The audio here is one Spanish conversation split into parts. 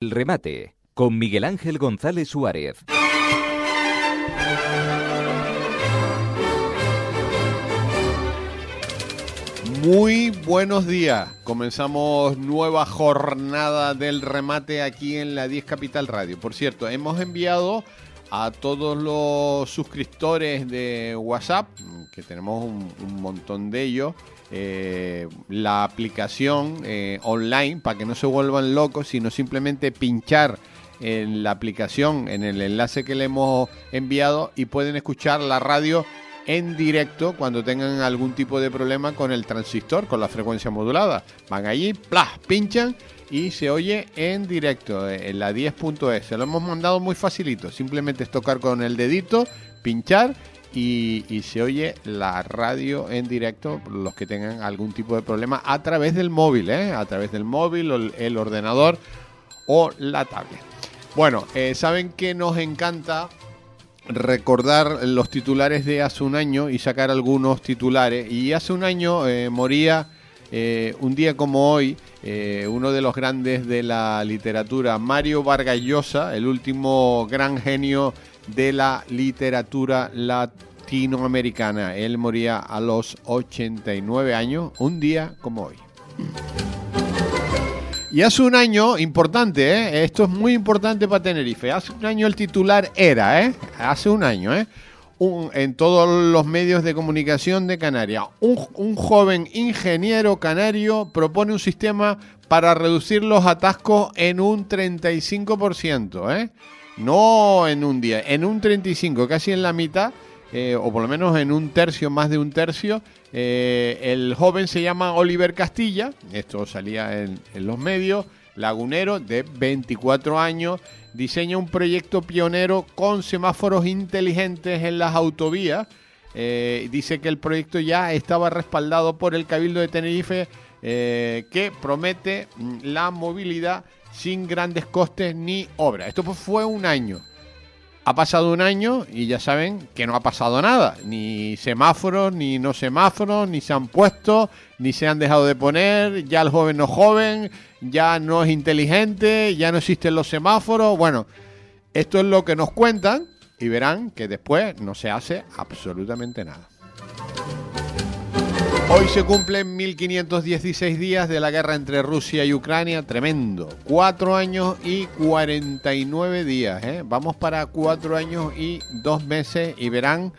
El remate, con Miguel Ángel González Suárez. Muy buenos días. Comenzamos nueva jornada del remate aquí en la 10 Capital Radio. Por cierto, hemos enviado a todos los suscriptores de WhatsApp, que tenemos un montón de ellos, la aplicación online para que no se vuelvan locos, sino simplemente pinchar en la aplicación, en el enlace que le hemos enviado, y pueden escuchar la radio en directo cuando tengan algún tipo de problema con el transistor, con la frecuencia modulada. Van allí, ¡plas!, pinchan y se oye en directo en la 10.es. Se lo hemos mandado muy facilito. Simplemente es tocar con el dedito, pinchar y se oye la radio en directo, los que tengan algún tipo de problema a través del móvil, a través del móvil o el ordenador o la tablet. Bueno, saben que nos encanta recordar los titulares de hace un año y sacar algunos titulares. Y hace un año moría, un día como hoy, uno de los grandes de la literatura, Mario Vargas Llosa, el último gran genio de la literatura latinoamericana. Él moría a los 89 años, un día como hoy. Y hace un año, importante, esto es muy importante para Tenerife, hace un año el titular era, hace un año, en todos los medios de comunicación de Canarias, un joven ingeniero canario propone un sistema para reducir los atascos en un 35%, no en un día, en un 35%, casi en la mitad, o por lo menos en un tercio, más de un tercio. El joven se llama Oliver Castilla, esto salía en los medios, lagunero de 24 años, diseña un proyecto pionero con semáforos inteligentes en las autovías. Dice que el proyecto ya estaba respaldado por el Cabildo de Tenerife, que promete la movilidad sin grandes costes ni obra. Esto fue un año. Ha pasado un año y ya saben que no ha pasado nada. Ni semáforos, ni no semáforos, ni se han puesto, ni se han dejado de poner. Ya el joven no es joven, ya no es inteligente, ya no existen los semáforos. Bueno, esto es lo que nos cuentan y verán que después no se hace absolutamente nada. Hoy se cumplen 1516 días de la guerra entre Rusia y Ucrania, tremendo. 4 años y 49 días, Vamos para 4 años y 2 meses y verán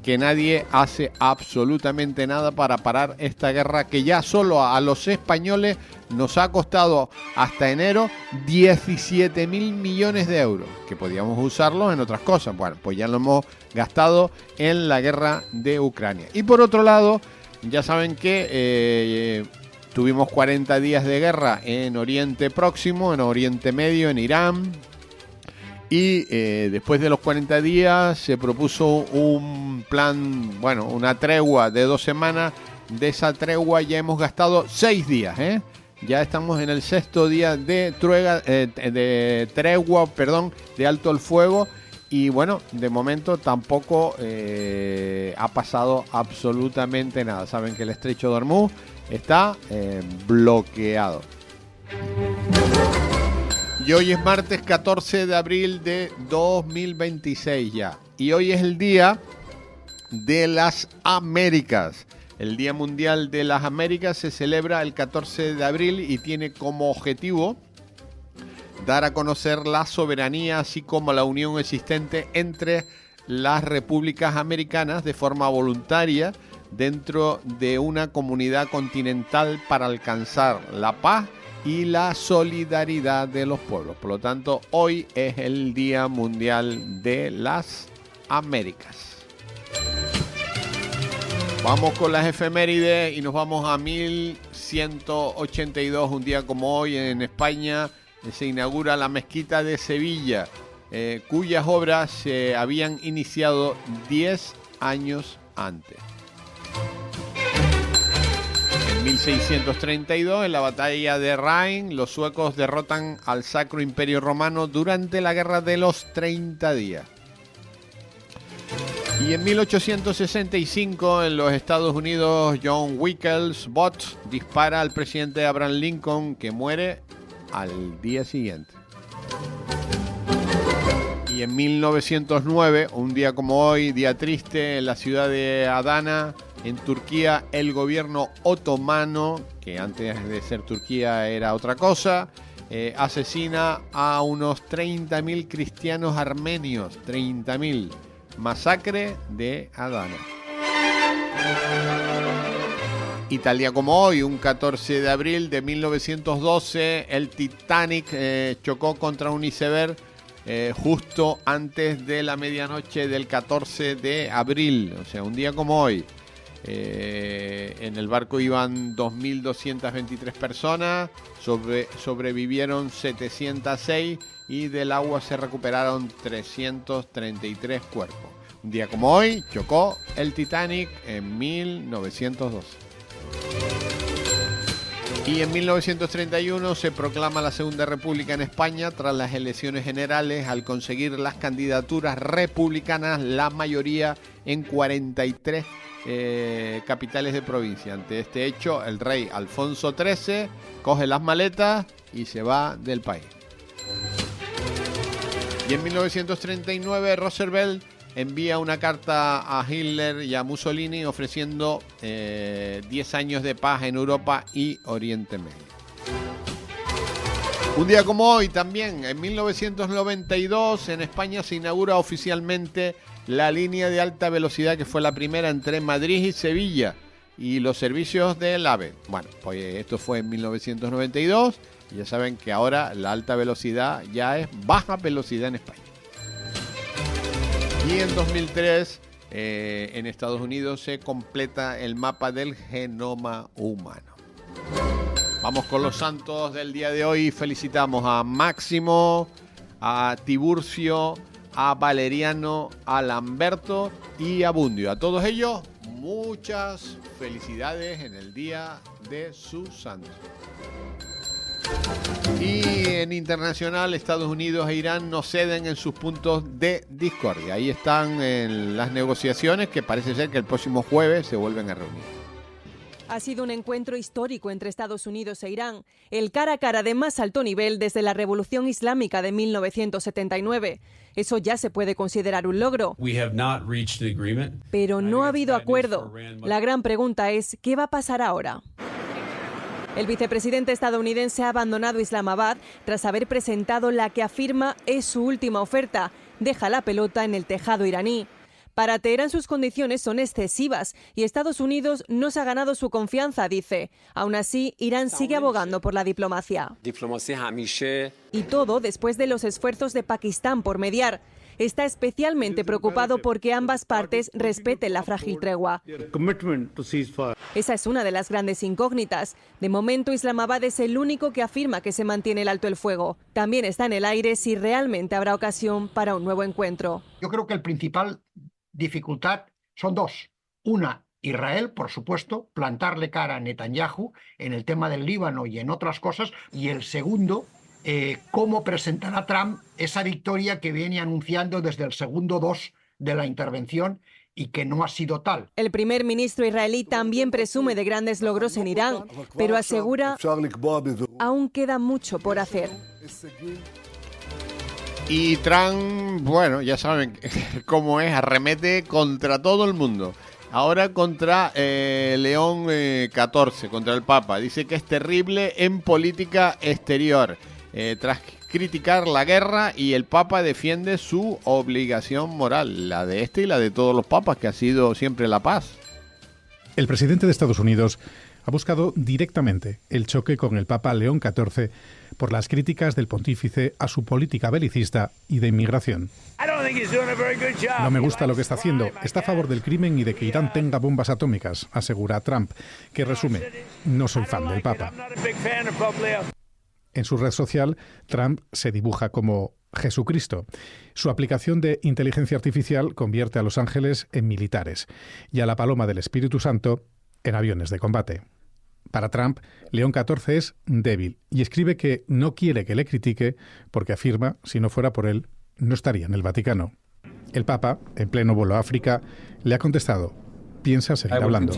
que nadie hace absolutamente nada para parar esta guerra que ya solo a los españoles nos ha costado hasta enero 17.000 millones de euros, que podíamos usarlos en otras cosas. Bueno, pues ya lo hemos gastado en la guerra de Ucrania. Y por otro lado, ya saben que tuvimos 40 días de guerra en Oriente Próximo, en Oriente Medio, en Irán. Y después de los 40 días se propuso un plan, una tregua de 2 semanas. De esa tregua ya hemos gastado 6 días, Ya estamos en el 6º día de tregua, de alto el fuego. Y bueno, de momento tampoco ha pasado absolutamente nada. Saben que el estrecho de Hormuz está bloqueado. Y hoy es martes 14 de abril de 2026 ya. Y hoy es el Día de las Américas. El Día Mundial de las Américas se celebra el 14 de abril y tiene como objetivo dar a conocer la soberanía, así como la unión existente entre las repúblicas americanas de forma voluntaria dentro de una comunidad continental para alcanzar la paz y la solidaridad de los pueblos. Por lo tanto, hoy es el Día Mundial de las Américas. Vamos con las efemérides y nos vamos a 1182, un día como hoy en España. Se inaugura la mezquita de Sevilla, cuyas obras se habían iniciado 10 años antes. En 1632, en la batalla de Rain, los suecos derrotan al Sacro Imperio Romano durante la Guerra de los 30 días. Y en 1865, en los Estados Unidos, John Wilkes Booth dispara al presidente Abraham Lincoln, que muere al día siguiente. Y en 1909, un día como hoy, día triste, en la ciudad de Adana, en Turquía, el gobierno otomano, que antes de ser Turquía era otra cosa, asesina a unos 30.000 cristianos armenios. 30.000. Masacre de Adana. Y tal día como hoy, un 14 de abril de 1912, el Titanic chocó contra un iceberg justo antes de la medianoche del 14 de abril, o sea, un día como hoy. En el barco iban 2.223 personas, sobrevivieron 706 y del agua se recuperaron 333 cuerpos. Un día como hoy chocó el Titanic en 1912. Y en 1931 se proclama la Segunda República en España tras las elecciones generales al conseguir las candidaturas republicanas la mayoría en 43 capitales de provincia. Ante este hecho, el rey Alfonso XIII coge las maletas y se va del país. Y en 1939 Roosevelt envía una carta a Hitler y a Mussolini ofreciendo 10 años de paz en Europa y Oriente Medio. Un día como hoy también, en 1992, en España se inaugura oficialmente la línea de alta velocidad que fue la primera entre Madrid y Sevilla y los servicios del AVE. Bueno, pues esto fue en 1992 y ya saben que ahora la alta velocidad ya es baja velocidad en España. Y en 2003, en Estados Unidos, se completa el mapa del genoma humano. Vamos con los santos del día de hoy. Felicitamos a Máximo, a Tiburcio, a Valeriano, a Lamberto y a Bundio. A todos ellos, muchas felicidades en el día de su santo. Y en internacional, Estados Unidos e Irán no ceden en sus puntos de discordia. Ahí están en las negociaciones que parece ser que el próximo jueves se vuelven a reunir. Ha sido un encuentro histórico entre Estados Unidos e Irán, el cara a cara de más alto nivel desde la Revolución Islámica de 1979. Eso ya se puede considerar un logro. Pero no ha habido acuerdo. La gran pregunta es, ¿qué va a pasar ahora? El vicepresidente estadounidense ha abandonado Islamabad tras haber presentado la que afirma es su última oferta. Deja la pelota en el tejado iraní. Para Teherán sus condiciones son excesivas y Estados Unidos no se ha ganado su confianza, dice. Aún así, Irán sigue abogando por la diplomacia. Y todo después de los esfuerzos de Pakistán por mediar. Está especialmente preocupado porque ambas partes respeten la frágil tregua. Esa es una de las grandes incógnitas. De momento, Islamabad es el único que afirma que se mantiene el alto el fuego. También está en el aire si realmente habrá ocasión para un nuevo encuentro. Yo creo que el principal dificultad son dos. Una, Israel, por supuesto, plantarle cara a Netanyahu en el tema del Líbano y en otras cosas. Y el segundo, cómo presentará Trump esa victoria que viene anunciando desde el segundo 2 de la intervención y que no ha sido tal. El primer ministro israelí también presume de grandes logros en Irán, pero asegura aún queda mucho por hacer. Y Trump, bueno, ya saben cómo es, arremete contra todo el mundo. Ahora contra León XIV, contra el Papa. Dice que es terrible en política exterior. Tras criticar la guerra, y el Papa defiende su obligación moral, la de este y la de todos los papas, que ha sido siempre la paz. El presidente de Estados Unidos ha buscado directamente el choque con el Papa León XIV por las críticas del pontífice a su política belicista y de inmigración. No me gusta lo que está haciendo. Está a favor del crimen y de que Irán tenga bombas atómicas, asegura Trump, que resume: no soy fan del Papa. En su red social, Trump se dibuja como Jesucristo. Su aplicación de inteligencia artificial convierte a los ángeles en militares y a la paloma del Espíritu Santo en aviones de combate. Para Trump, León XIV es débil y escribe que no quiere que le critique porque afirma, si no fuera por él, no estaría en el Vaticano. El Papa, en pleno vuelo a África, le ha contestado: piensa seguir hablando.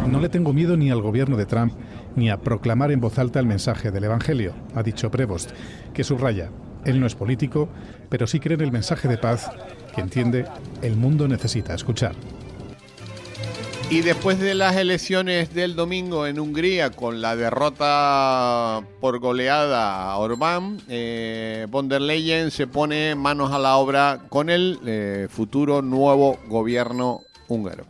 No le tengo miedo ni al gobierno de Trump ni a proclamar en voz alta el mensaje del Evangelio, ha dicho Prevost, que subraya: él no es político, pero sí cree en el mensaje de paz que entiende el mundo necesita escuchar. Y después de las elecciones del domingo en Hungría, con la derrota por goleada a Orbán, von der Leyen se pone manos a la obra con el futuro nuevo gobierno húngaro.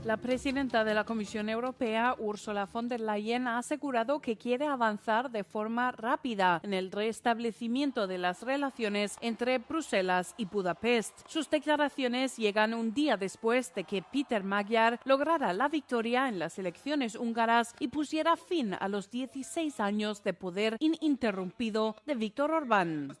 La presidenta de la Comisión Europea, Ursula von der Leyen, ha asegurado que quiere avanzar de forma rápida en el restablecimiento de las relaciones entre Bruselas y Budapest. Sus declaraciones llegan un día después de que Péter Magyar lograra la victoria en las elecciones húngaras y pusiera fin a los 16 años de poder ininterrumpido de Viktor Orbán.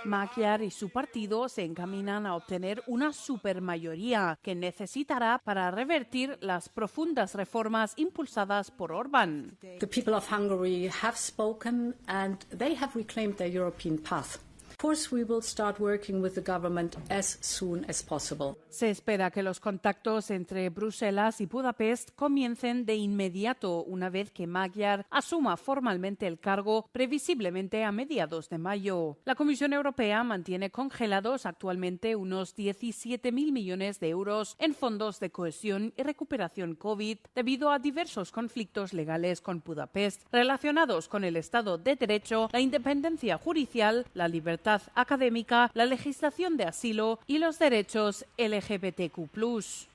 Magyar y su partido se encaminan a obtener una supermayoría que necesitará para revertir las profundas reformas impulsadas por Orbán. The people of Hungary have spoken and they have reclaimed their European path. Of course, we will start working with the government as soon as possible. Se espera que los contactos entre Bruselas y Budapest comiencen de inmediato una vez que Magyar asuma formalmente el cargo, previsiblemente a mediados de mayo. La Comisión Europea mantiene congelados actualmente unos 17.000 millones de euros en fondos de cohesión y recuperación COVID debido a diversos conflictos legales con Budapest relacionados con el Estado de Derecho, la independencia judicial, la libertad académica, la legislación de asilo y los derechos LGBTQ+.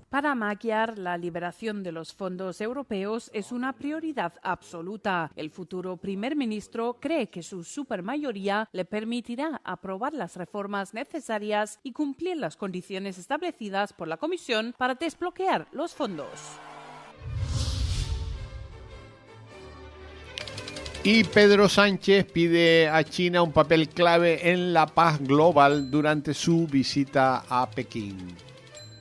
Para Magyar, la liberación de los fondos europeos es una prioridad absoluta. El futuro primer ministro cree que su supermayoría le permitirá aprobar las reformas necesarias y cumplir las condiciones establecidas por la Comisión para desbloquear los fondos. Y Pedro Sánchez pide a China un papel clave en la paz global durante su visita a Pekín.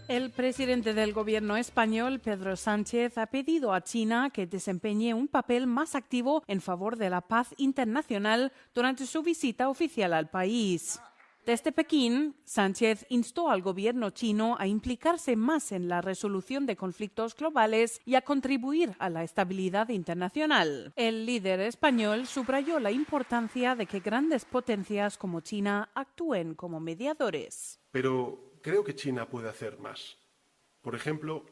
El presidente del gobierno español, Pedro Sánchez, ha pedido a China que desempeñe un papel más activo en favor de la paz internacional durante su visita oficial al país. Desde Pekín, Sánchez instó al gobierno chino a implicarse más en la resolución de conflictos globales y a contribuir a la estabilidad internacional. El líder español subrayó la importancia de que grandes potencias como China actúen como mediadores. Pero creo que China puede hacer más. Por ejemplo,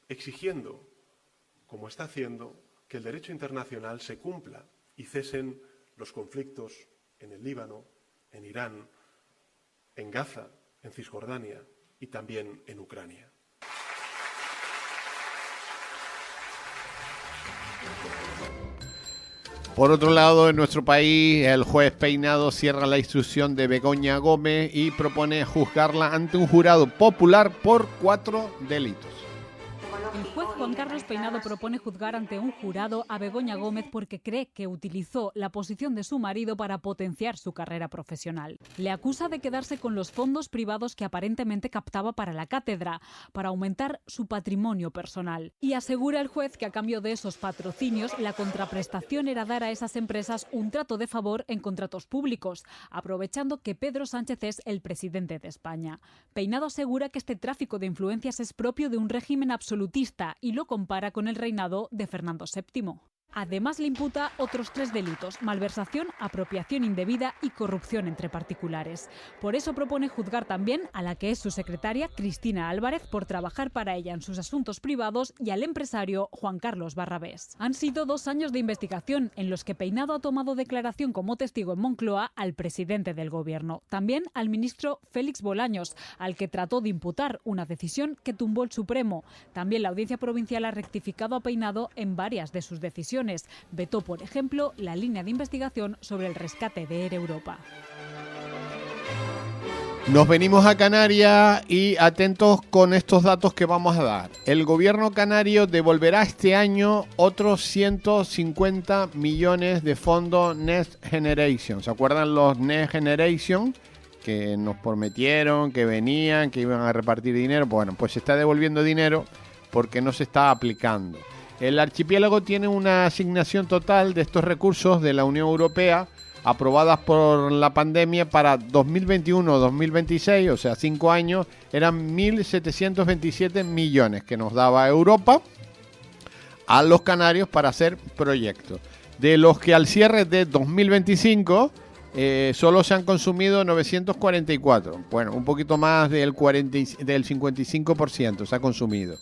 exigiendo, como está haciendo, que el derecho internacional se cumpla y cesen los conflictos en el Líbano, en Irán, en Gaza, en Cisjordania y también en Ucrania. Por otro lado, en nuestro país, el juez Peinado cierra la instrucción de Begoña Gómez y propone juzgarla ante un jurado popular por 4 delitos. El juez Juan Carlos Peinado propone juzgar ante un jurado a Begoña Gómez porque cree que utilizó la posición de su marido para potenciar su carrera profesional. Le acusa de quedarse con los fondos privados que aparentemente captaba para la cátedra, para aumentar su patrimonio personal. Y asegura el juez que a cambio de esos patrocinios, la contraprestación era dar a esas empresas un trato de favor en contratos públicos, aprovechando que Pedro Sánchez es el presidente de España. Peinado asegura que este tráfico de influencias es propio de un régimen absolutista y lo compara con el reinado de Fernando VII. Además, le imputa otros 3 delitos: malversación, apropiación indebida y corrupción entre particulares. Por eso propone juzgar también a la que es su secretaria, Cristina Álvarez, por trabajar para ella en sus asuntos privados, y al empresario Juan Carlos Barrabés. Han sido 2 años de investigación en los que Peinado ha tomado declaración como testigo en Moncloa al presidente del gobierno, también al ministro Félix Bolaños, al que trató de imputar, una decisión que tumbó el Supremo. También la Audiencia Provincial ha rectificado a Peinado en varias de sus decisiones. Vetó, por ejemplo, la línea de investigación sobre el rescate de Air Europa. Nos venimos a Canarias y atentos con estos datos que vamos a dar. El gobierno canario devolverá este año otros 150 millones de fondos Next Generation. ¿Se acuerdan los Next Generation? Que nos prometieron, que venían, que iban a repartir dinero. Bueno, pues se está devolviendo dinero porque no se está aplicando. El archipiélago tiene una asignación total de estos recursos de la Unión Europea aprobadas por la pandemia para 2021-2026, o sea, 5 años, eran 1.727 millones que nos daba Europa. a los canarios para hacer proyectos. De los que al cierre de 2025 solo se han consumido 944. Bueno, un poquito más del 55% se ha consumido.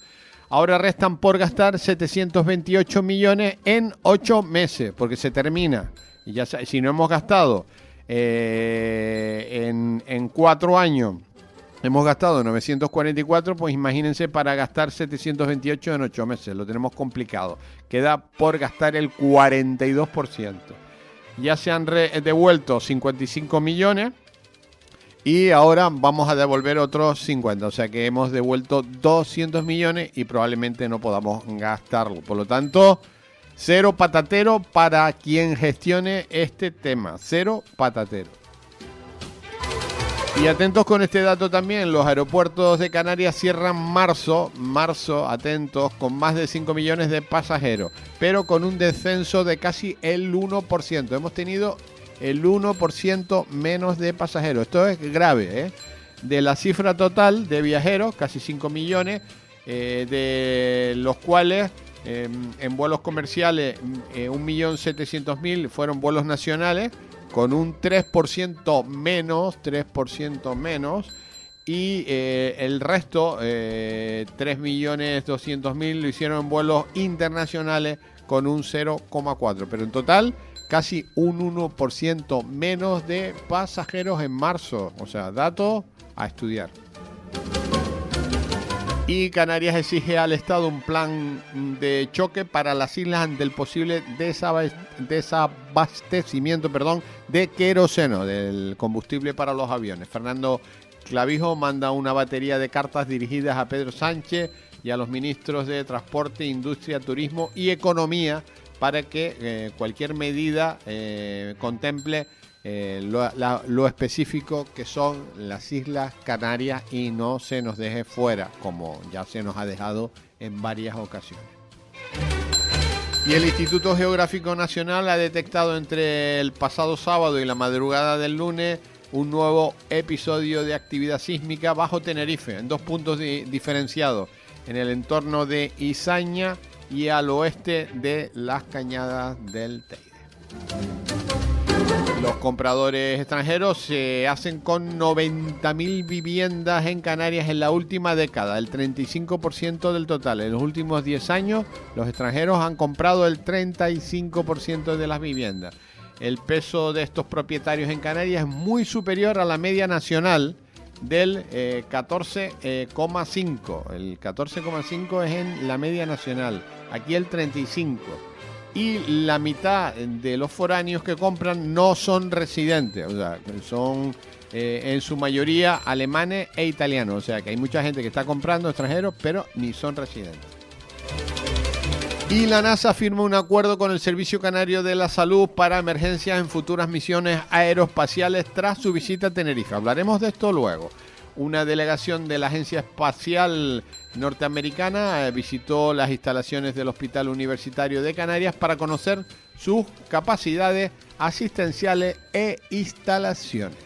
Ahora restan por gastar 728 millones en 8 meses, porque se termina. Y ya si no hemos gastado en 4 años, hemos gastado 944, pues imagínense para gastar 728 en 8 meses. Lo tenemos complicado. Queda por gastar el 42%. Ya se han devuelto 55 millones y ahora vamos a devolver otros 50. O sea que hemos devuelto 200 millones y probablemente no podamos gastarlo. Por lo tanto, cero patatero para quien gestione este tema. Cero patatero. Y atentos con este dato también, los aeropuertos de Canarias cierran marzo, atentos, con más de 5 millones de pasajeros, pero con un descenso de casi el 1%. Hemos tenido el 1% menos de pasajeros. Esto es grave, ¿eh? De la cifra total de viajeros, casi 5 millones, de los cuales en vuelos comerciales 1.700.000 fueron vuelos nacionales, con un 3% menos, y el resto, 3.200.000, lo hicieron en vuelos internacionales con un 0,4%. Pero en total, casi un 1% menos de pasajeros en marzo. O sea, dato a estudiar. Y Canarias exige al Estado un plan de choque para las islas ante el posible desabastecimiento de queroseno, del combustible para los aviones. Fernando Clavijo manda una batería de cartas dirigidas a Pedro Sánchez y a los ministros de Transporte, Industria, Turismo y Economía para que cualquier medida contemple lo específico que son las Islas Canarias y no se nos deje fuera, como ya se nos ha dejado en varias ocasiones. Y el Instituto Geográfico Nacional ha detectado entre el pasado sábado y la madrugada del lunes un nuevo episodio de actividad sísmica bajo Tenerife, en 2 puntos diferenciados, en el entorno de Izaña y al oeste de las Cañadas del Teide. Los compradores extranjeros se hacen con 90.000 viviendas en Canarias en la última década, el 35% del total. En los últimos 10 años, los extranjeros han comprado el 35% de las viviendas. El peso de estos propietarios en Canarias es muy superior a la media nacional del 14,5%. El 14,5% es en la media nacional, aquí el 35%. Y la mitad de los foráneos que compran no son residentes, o sea, son en su mayoría alemanes e italianos, o sea que hay mucha gente que está comprando extranjeros, pero ni son residentes. Y la NASA firma un acuerdo con el Servicio Canario de la Salud para emergencias en futuras misiones aeroespaciales tras su visita a Tenerife. Hablaremos de esto luego. Una delegación de la Agencia Espacial Norteamericana visitó las instalaciones del Hospital Universitario de Canarias para conocer sus capacidades asistenciales e instalaciones.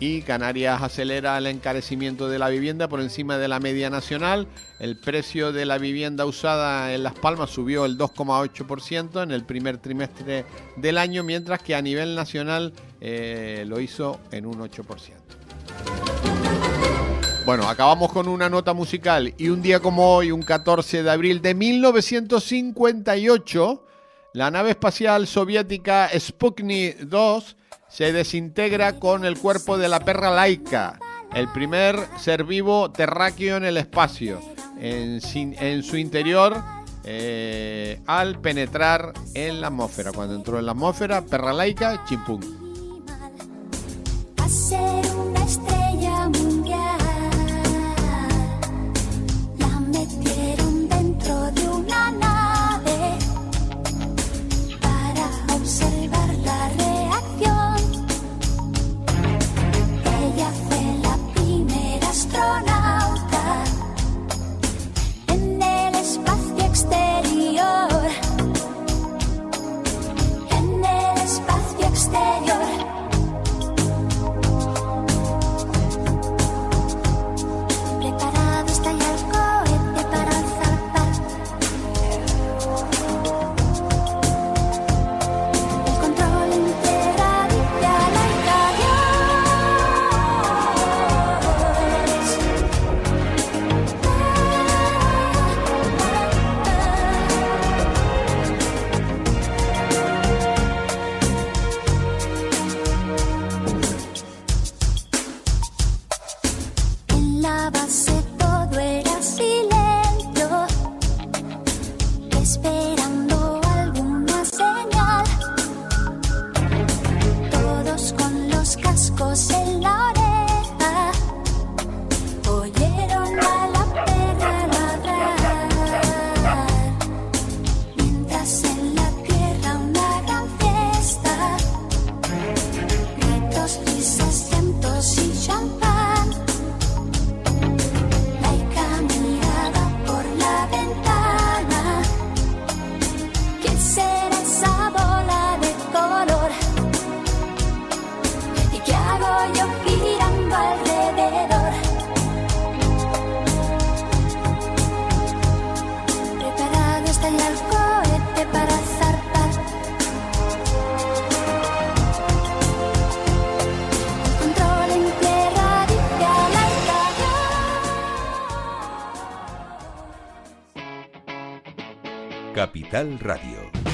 Y Canarias acelera el encarecimiento de la vivienda por encima de la media nacional. El precio de la vivienda usada en Las Palmas subió el 2,8% en el primer trimestre del año, mientras que a nivel nacional lo hizo en un 8%. Bueno, acabamos con una nota musical. Y un día como hoy, un 14 de abril de 1958, la nave espacial soviética Sputnik 2 se desintegra con el cuerpo de la perra Laika, el primer ser vivo terráqueo en el espacio, en su interior al penetrar en la atmósfera. Cuando entró en la atmósfera, perra Laika, chimpum. A ser una estrella mundial, la metieron dentro de una nave para observar la reacción. Ella fue la primera astronauta en el espacio exterior, en el espacio exterior. Capital Radio.